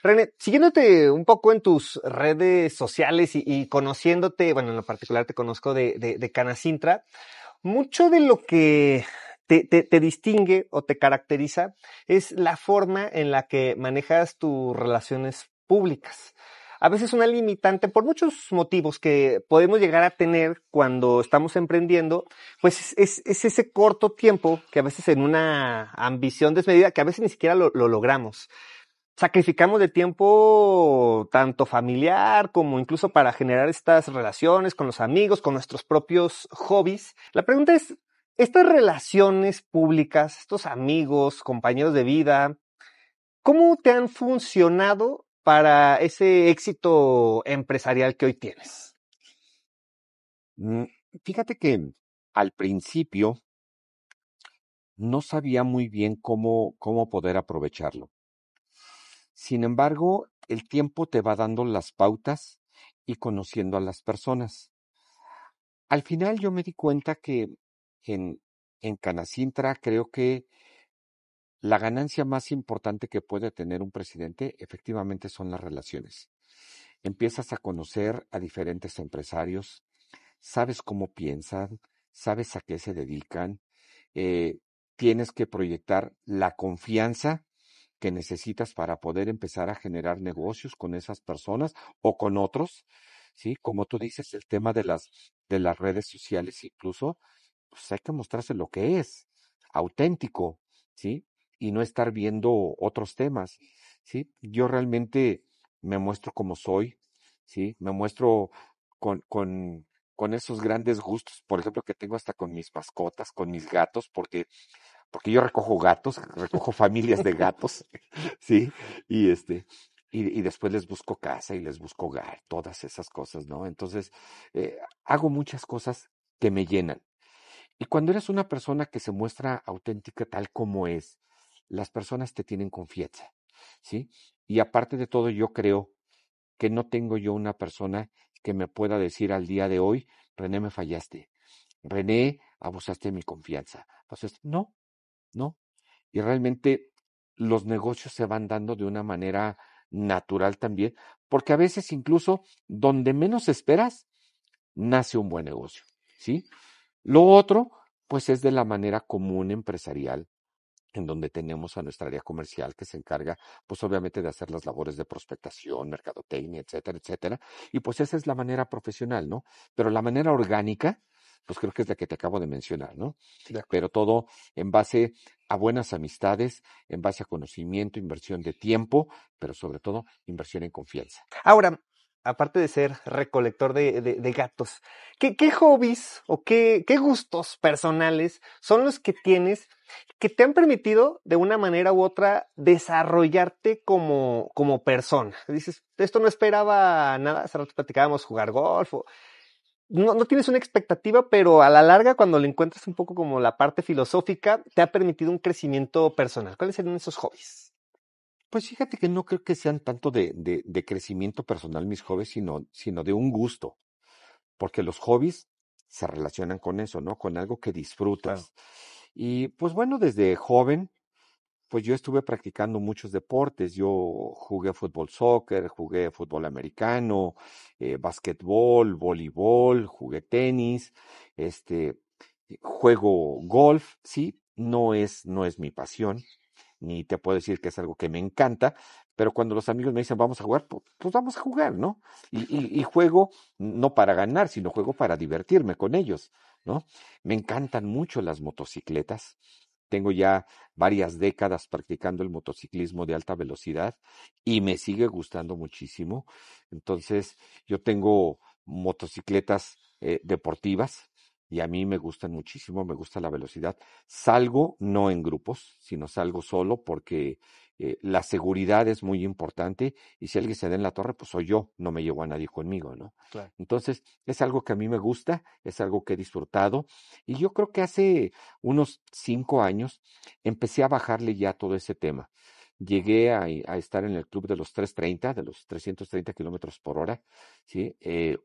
René, siguiéndote un poco en tus redes sociales y conociéndote, bueno, en lo particular te conozco de Canacintra, mucho de lo que te distingue o te caracteriza es la forma en la que manejas tus relaciones públicas. A veces una limitante por muchos motivos que podemos llegar a tener cuando estamos emprendiendo, pues es ese corto tiempo que a veces en una ambición desmedida, que a veces ni siquiera lo logramos. Sacrificamos de tiempo tanto familiar como incluso para generar estas relaciones con los amigos, con nuestros propios hobbies. La pregunta es, estas relaciones públicas, estos amigos, compañeros de vida, ¿cómo te han funcionado para ese éxito empresarial que hoy tienes? Mm, Fíjate que al principio no sabía muy bien cómo poder aprovecharlo. Sin embargo, el tiempo te va dando las pautas y conociendo a las personas. Al final yo me di cuenta que en, en Canacintra creo que la ganancia más importante que puede tener un presidente efectivamente son las relaciones. Empiezas a conocer a diferentes empresarios, sabes cómo piensan, sabes a qué se dedican, eh, tienes que proyectar la confianza que necesitas para poder empezar a generar negocios con esas personas o con otros, ¿sí? Como tú dices, el tema de las redes sociales incluso, pues hay que mostrarse lo que es, auténtico, ¿sí? Y no estar viendo otros temas, ¿sí? Yo realmente me muestro como soy, ¿sí? Me muestro con, con, con esos grandes gustos, por ejemplo, que tengo hasta con mis mascotas, con mis gatos, porque yo recojo gatos, recojo familias de gatos, ¿sí? Y y después les busco casa y les busco hogar, todas esas cosas, ¿no? Entonces, hago muchas cosas que me llenan. Y cuando eres una persona que se muestra auténtica tal como es, las personas te tienen confianza, ¿sí? Y aparte de todo, yo creo que no tengo yo una persona que me pueda decir al día de hoy, René, me fallaste, René, abusaste de mi confianza. Entonces, no, no. Y realmente los negocios se van dando de una manera natural también, porque a veces incluso donde menos esperas, nace un buen negocio, ¿sí? Lo otro, pues es de la manera común empresarial, en donde tenemos a nuestra área comercial que se encarga, pues obviamente de hacer las labores de prospectación, mercadotecnia, etcétera, etcétera. Y pues esa es la manera profesional, ¿no? Pero la manera orgánica, pues creo que es la que te acabo de mencionar, ¿no? De acuerdo. Pero todo en base a buenas amistades, en base a conocimiento, inversión de tiempo, pero sobre todo inversión en confianza. Ahora, aparte de ser recolector de gatos, ¿qué hobbies o qué gustos personales son los que tienes que te han permitido de una manera u otra desarrollarte como persona? Dices, esto no esperaba nada, hace rato platicábamos jugar golf, no tienes una expectativa, pero a la larga, cuando le encuentras un poco como la parte filosófica, te ha permitido un crecimiento personal. ¿Cuáles serían esos hobbies? Pues fíjate que no creo que sean tanto de crecimiento personal mis hobbies, sino de un gusto. Porque los hobbies se relacionan con eso, ¿no? Con algo que Claro. disfrutas. Y pues bueno, desde joven, pues yo estuve practicando muchos deportes. Yo jugué fútbol soccer, jugué fútbol americano, basquetbol, voleibol, jugué tenis, este, juego golf, sí, no es mi pasión, ni te puedo decir que es algo que me encanta, pero cuando los amigos me dicen vamos a jugar, pues vamos a jugar, ¿no? Y juego no para ganar, sino juego para divertirme con ellos, ¿no? Me encantan mucho las motocicletas. Tengo ya varias décadas practicando el motociclismo de alta velocidad y me sigue gustando muchísimo. Entonces, yo tengo motocicletas deportivas y a mí me gustan muchísimo, me gusta la velocidad. Salgo no en grupos, sino salgo solo porque la seguridad es muy importante y si alguien se da en la torre, pues soy yo, no me llevo a nadie conmigo, ¿no? Claro. Entonces, es algo que a mí me gusta, es algo que he disfrutado y yo creo que hace unos 5 años empecé a bajarle ya todo ese tema. Llegué a estar en el club de los 330, de los 330 kilómetros por hora, ¿sí?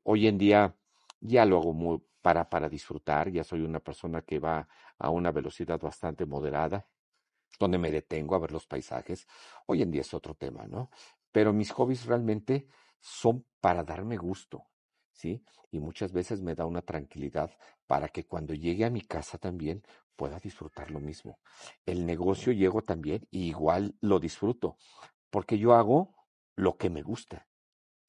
Hoy en día ya lo hago muy para disfrutar, ya soy una persona que va a una velocidad bastante moderada, donde me detengo a ver los paisajes. Hoy en día es otro tema, ¿no? pero mis hobbies realmente son para darme gusto, ¿sí? Y muchas veces me da una tranquilidad para que cuando llegue a mi casa también pueda disfrutar lo mismo. El negocio llego también y igual lo disfruto, porque yo hago lo que me gusta,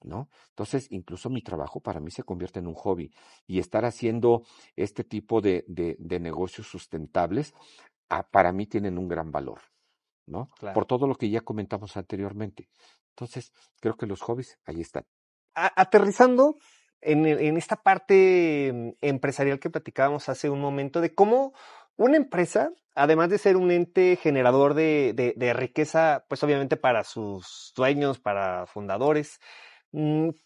¿no? Entonces, incluso mi trabajo para mí se convierte en un hobby y estar haciendo este tipo de negocios sustentables, para mí tienen un gran valor, ¿no? Claro. Por todo lo que ya comentamos anteriormente. Entonces, creo que los hobbies ahí están. Aterrizando en esta parte empresarial que platicábamos hace un momento, de cómo una empresa, además de ser un ente generador de riqueza, pues obviamente para sus dueños, para fundadores,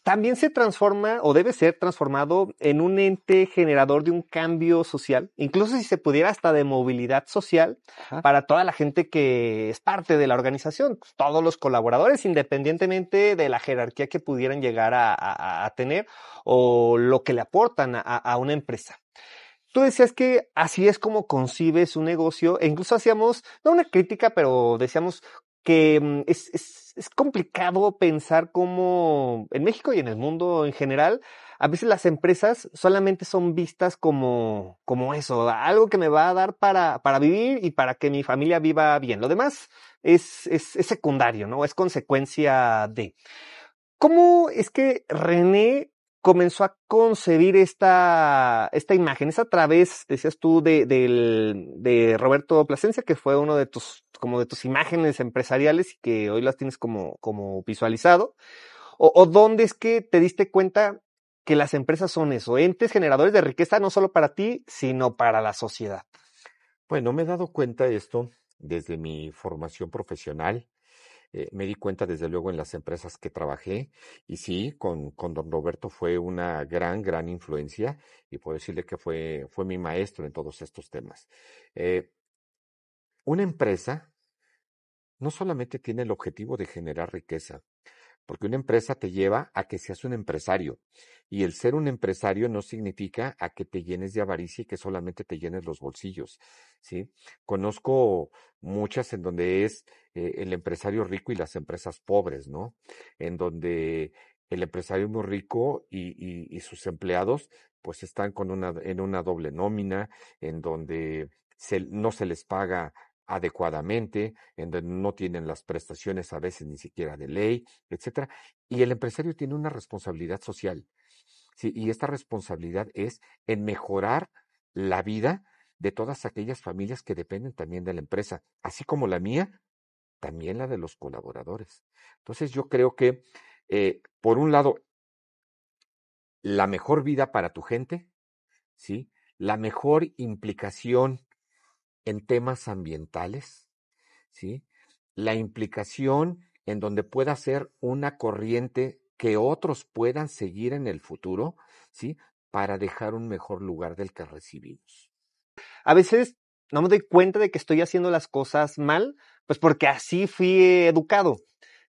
también se transforma o debe ser transformado en un ente generador de un cambio social, incluso si se pudiera hasta de movilidad social Ajá. para toda la gente que es parte de la organización, todos los colaboradores, independientemente de la jerarquía que pudieran llegar a tener o lo que le aportan a una empresa. Tú decías que así es como concibes un negocio, e incluso hacíamos, no una crítica, pero decíamos que es complicado pensar cómo en México y en el mundo en general, a veces las empresas solamente son vistas como eso, algo que me va a dar para vivir y para que mi familia viva bien. Lo demás es secundario, ¿no? Es consecuencia de. ¿Cómo es que René comenzó a concebir esta imagen? Es a través, decías tú, de Roberto Plasencia, que fue uno de tus imágenes empresariales y que hoy las tienes como visualizado. ¿O dónde es que te diste cuenta que las empresas son eso, entes generadores de riqueza no solo para ti, sino para la sociedad? Bueno, me he dado cuenta de esto desde mi formación profesional. Me di cuenta desde luego en las empresas que trabajé y sí, con don Roberto fue una gran influencia y puedo decirle que fue mi maestro en todos estos temas. Eh, una empresa no solamente tiene el objetivo de generar riqueza, porque una empresa te lleva a que seas un empresario. Y el ser un empresario no significa a que te llenes de avaricia y que solamente te llenes los bolsillos, ¿sí? Conozco muchas en donde es el empresario rico y las empresas pobres, ¿no? En donde el empresario muy rico y sus empleados pues están en una doble nómina, en donde no se les paga adecuadamente, en donde no tienen las prestaciones a veces ni siquiera de ley, etcétera. Y el empresario tiene una responsabilidad social, ¿sí? Y esta responsabilidad es en mejorar la vida de todas aquellas familias que dependen también de la empresa, así como la mía, también la de los colaboradores. Entonces yo creo que, por un lado, la mejor vida para tu gente, ¿sí? La mejor implicación en temas ambientales, ¿sí? La implicación en donde pueda ser una corriente que otros puedan seguir en el futuro, ¿sí? Para dejar un mejor lugar del que recibimos. A veces no me doy cuenta de que estoy haciendo las cosas mal, pues porque así fui educado.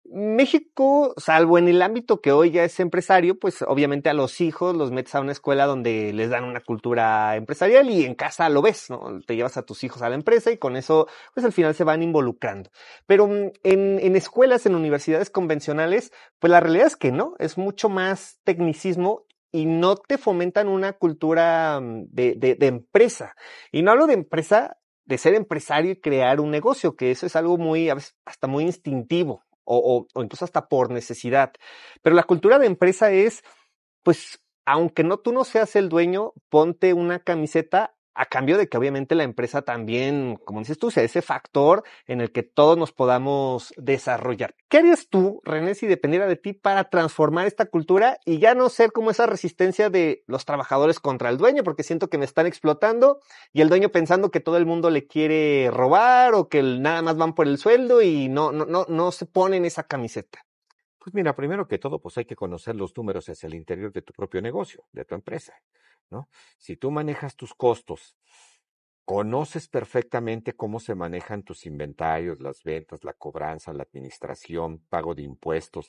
México, salvo en el ámbito que hoy ya es empresario, pues obviamente a los hijos los metes a una escuela donde les dan una cultura empresarial y en casa lo ves, ¿no? Te llevas a tus hijos a la empresa y con eso, pues al final se van involucrando. Pero en escuelas, en universidades convencionales, pues la realidad es que no, es mucho más tecnicismo y no te fomentan una cultura de empresa. Y no hablo de empresa, de ser empresario y crear un negocio, que eso es algo muy, a veces, hasta muy instintivo o incluso hasta por necesidad. Pero la cultura de empresa es, pues, aunque tú no seas el dueño, ponte una camiseta a cambio de que obviamente la empresa también, como dices tú, sea ese factor en el que todos nos podamos desarrollar. ¿Qué harías tú, René, si dependiera de ti para transformar esta cultura y ya no ser como esa resistencia de los trabajadores contra el dueño? Porque siento que me están explotando y el dueño pensando que todo el mundo le quiere robar o que nada más van por el sueldo y no se ponen esa camiseta. Pues mira, primero que todo, pues hay que conocer los números hacia el interior de tu propio negocio, de tu empresa, ¿no? Si tú manejas tus costos, conoces perfectamente cómo se manejan tus inventarios, las ventas, la cobranza, la administración, pago de impuestos,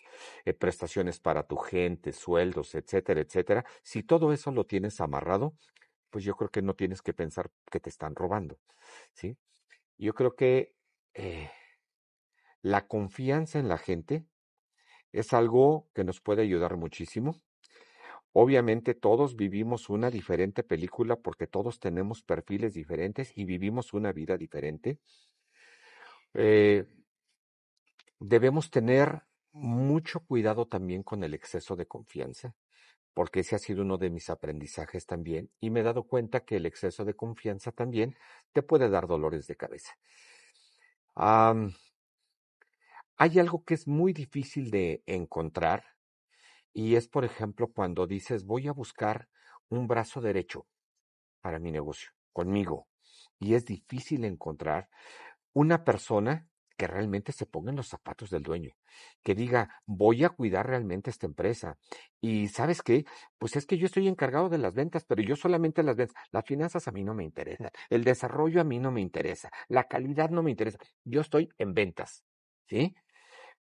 prestaciones para tu gente, sueldos, etcétera, etcétera. Si todo eso lo tienes amarrado, pues yo creo que no tienes que pensar que te están robando, ¿sí? Yo creo que la confianza en la gente Es algo que nos puede ayudar muchísimo. Obviamente todos vivimos una diferente película porque todos tenemos perfiles diferentes y vivimos una vida diferente. Eh, Debemos tener mucho cuidado también con el exceso de confianza, porque ese ha sido uno de mis aprendizajes también, y me he dado cuenta que el exceso de confianza también te puede dar dolores de cabeza. Am, Hay algo que es muy difícil de encontrar y es, por ejemplo, cuando dices voy a buscar un brazo derecho para mi negocio, conmigo, y es difícil encontrar una persona que realmente se ponga en los zapatos del dueño, que diga, voy a cuidar realmente esta empresa. Y ¿sabes qué? Pues es que yo estoy encargado de las ventas, pero yo solamente las ventas. Las finanzas a mí no me interesan, el desarrollo a mí no me interesa, la calidad no me interesa. Yo estoy en ventas, ¿sí?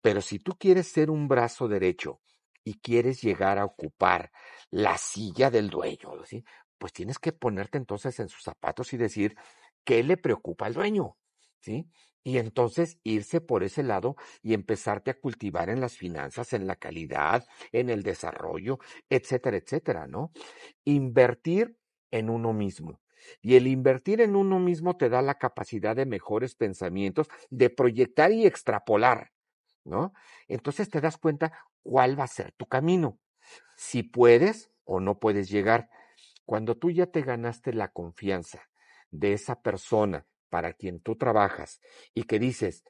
Pero si tú quieres ser un brazo derecho y quieres llegar a ocupar la silla del dueño, ¿sí? Pues tienes que ponerte entonces en sus zapatos y decir, ¿qué le preocupa al dueño? ¿Sí? Y entonces irse por ese lado y empezarte a cultivar en las finanzas, en la calidad, en el desarrollo, etcétera, etcétera, ¿no? Invertir en uno mismo. Y el invertir en uno mismo te da la capacidad de mejores pensamientos, de proyectar y extrapolar, ¿no? Entonces te das cuenta cuál va a ser tu camino, si puedes o no puedes llegar. Cuando tú ya te ganaste la confianza de esa persona para quien tú trabajas y que dices,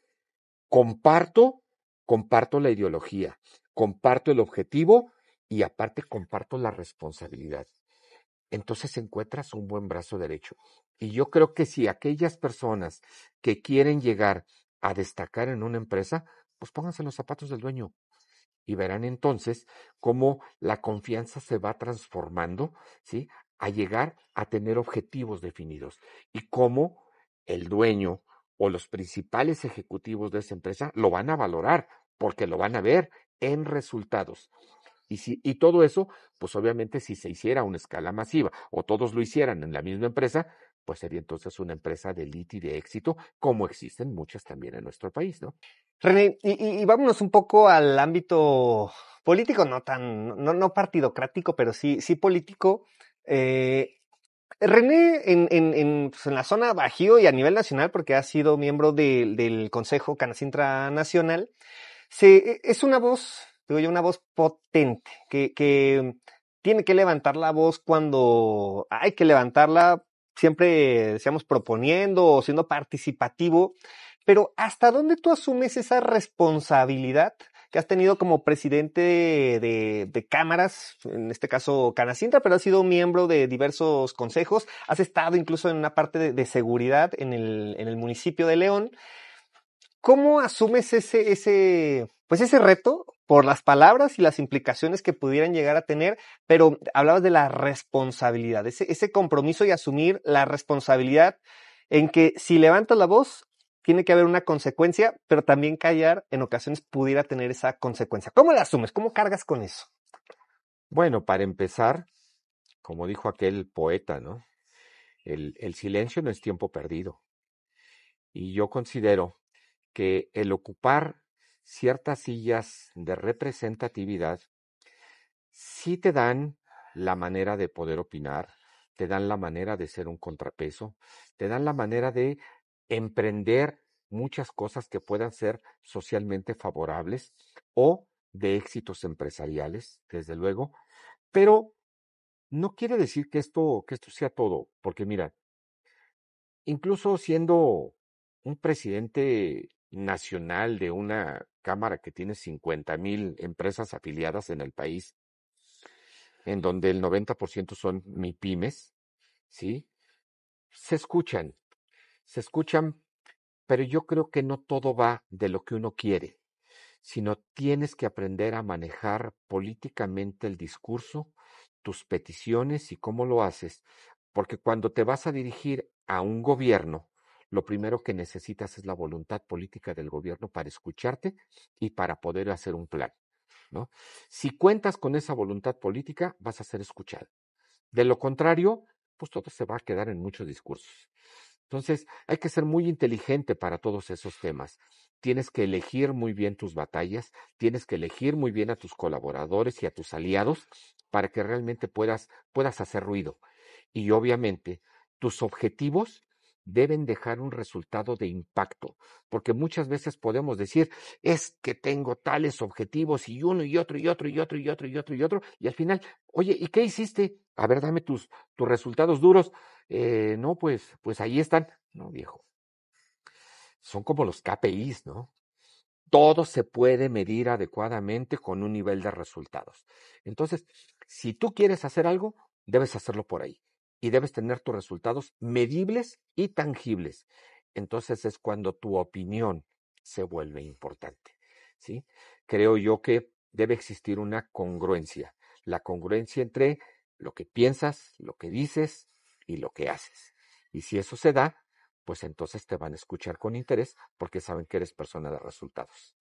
comparto, comparto la ideología, comparto el objetivo y aparte comparto la responsabilidad, entonces encuentras un buen brazo derecho. Y yo creo que si aquellas personas que quieren llegar a destacar en una empresa, pues pónganse los zapatos del dueño y verán entonces cómo la confianza se va transformando, ¿sí? A llegar a tener objetivos definidos y cómo el dueño o los principales ejecutivos de esa empresa lo van a valorar porque lo van a ver en resultados. Y todo eso, pues obviamente si se hiciera a una escala masiva o todos lo hicieran en la misma empresa, pues sería entonces una empresa de élite y de éxito, como existen muchas también en nuestro país, ¿no? René, y vámonos un poco al ámbito político, no partidocrático, pero sí político. René, pues, en la zona Bajío y a nivel nacional, porque ha sido miembro del Consejo Canacintra Nacional, es una voz, digo yo, una voz potente, que tiene que levantar la voz cuando hay que levantarla, siempre, decíamos, proponiendo o siendo participativo, pero ¿hasta dónde tú asumes esa responsabilidad que has tenido como presidente de cámaras, en este caso Canacintra, pero has sido miembro de diversos consejos, has estado incluso en una parte de seguridad en el municipio de León? ¿Cómo asumes pues ese reto por las palabras y las implicaciones que pudieran llegar a tener? Pero hablabas de la responsabilidad, ese compromiso y asumir la responsabilidad en que si levantas la voz, tiene que haber una consecuencia, pero también callar en ocasiones pudiera tener esa consecuencia. ¿Cómo la asumes? ¿Cómo cargas con eso? Bueno, para empezar, como dijo aquel poeta, ¿no? El silencio no es tiempo perdido. Y yo considero que el ocupar ciertas sillas de representatividad sí te dan la manera de poder opinar, te dan la manera de ser un contrapeso, te dan la manera de emprender muchas cosas que puedan ser socialmente favorables o de éxitos empresariales, desde luego, pero no quiere decir que esto sea todo, porque mira, incluso siendo un presidente nacional de una cámara que tiene 50,000 empresas afiliadas en el país, en donde el 90% son MIPYMES, ¿sí? Se escuchan, se escuchan, pero yo creo que no todo va de lo que uno quiere, sino tienes que aprender a manejar políticamente el discurso, tus peticiones y cómo lo haces, porque cuando te vas a dirigir a un gobierno, lo primero que necesitas es la voluntad política del gobierno para escucharte y para poder hacer un plan, ¿no? Si cuentas con esa voluntad política, vas a ser escuchado. De lo contrario, pues todo se va a quedar en muchos discursos. Entonces, hay que ser muy inteligente para todos esos temas. tienes que elegir muy bien tus batallas, tienes que elegir muy bien a tus colaboradores y a tus aliados para que realmente puedas hacer ruido. Y obviamente tus objetivos deben dejar un resultado de impacto, porque muchas veces podemos decir, es que tengo tales objetivos y uno y otro y otro y otro y otro y otro y otro, y al final, oye, ¿y qué hiciste? A ver, dame tus resultados duros. No, pues ahí están. No, viejo. Son como los KPIs, ¿no? Todo se puede medir adecuadamente con un nivel de resultados. Entonces, si tú quieres hacer algo, debes hacerlo por ahí y debes tener tus resultados medibles y tangibles. Entonces es cuando tu opinión se vuelve importante, ¿sí? Creo yo que debe existir una congruencia, la congruencia entre lo que piensas, lo que dices y lo que haces. Y si eso se da, pues entonces te van a escuchar con interés porque saben que eres persona de resultados.